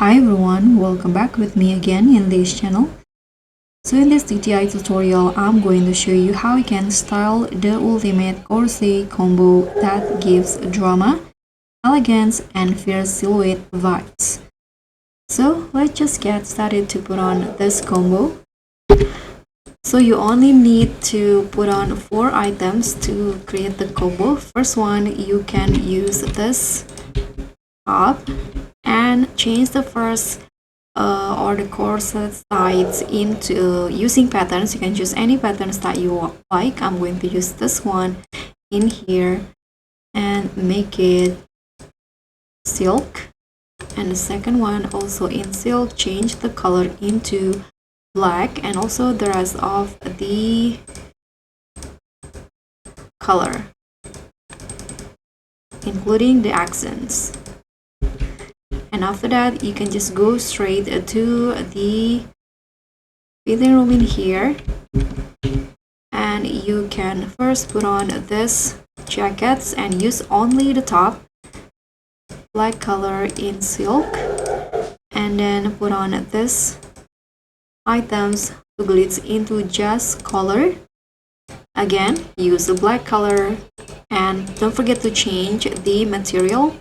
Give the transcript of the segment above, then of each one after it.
Hi everyone, welcome back with me again in this channel. So in this DTI tutorial, I'm going to show you how you can style the ultimate corset combo that gives drama, elegance, and fierce silhouette vibes. So let's just get started to put on this combo. So you only need to put on 4 items to create the combo. First one, you can use this top and change the first or the corset sides into using patterns. You can choose any patterns that you like. I'm going to use this one in here and make it silk, and the second one also in silk. Change the color into black and also the rest of the color including the accents. And after that, you can just go straight to the fitting room in here, and you can first put on this jackets and use only the top, black color in silk, and then put on this items to glitz into just color. Again, use the black color and don't forget to change the material.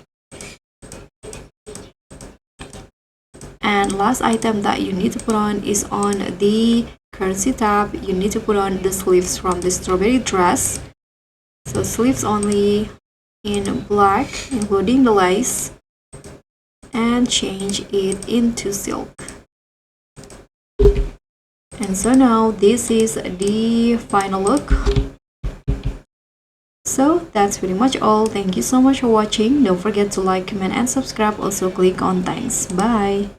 And last item that you need to put on is on the currency tab. You need to put on the sleeves from the strawberry dress. So sleeves only in black including the lace, and change it into silk. And so now this is the final look. So that's pretty much all. Thank you so much for watching. Don't forget to like, comment, and subscribe. Also click on thanks. Bye.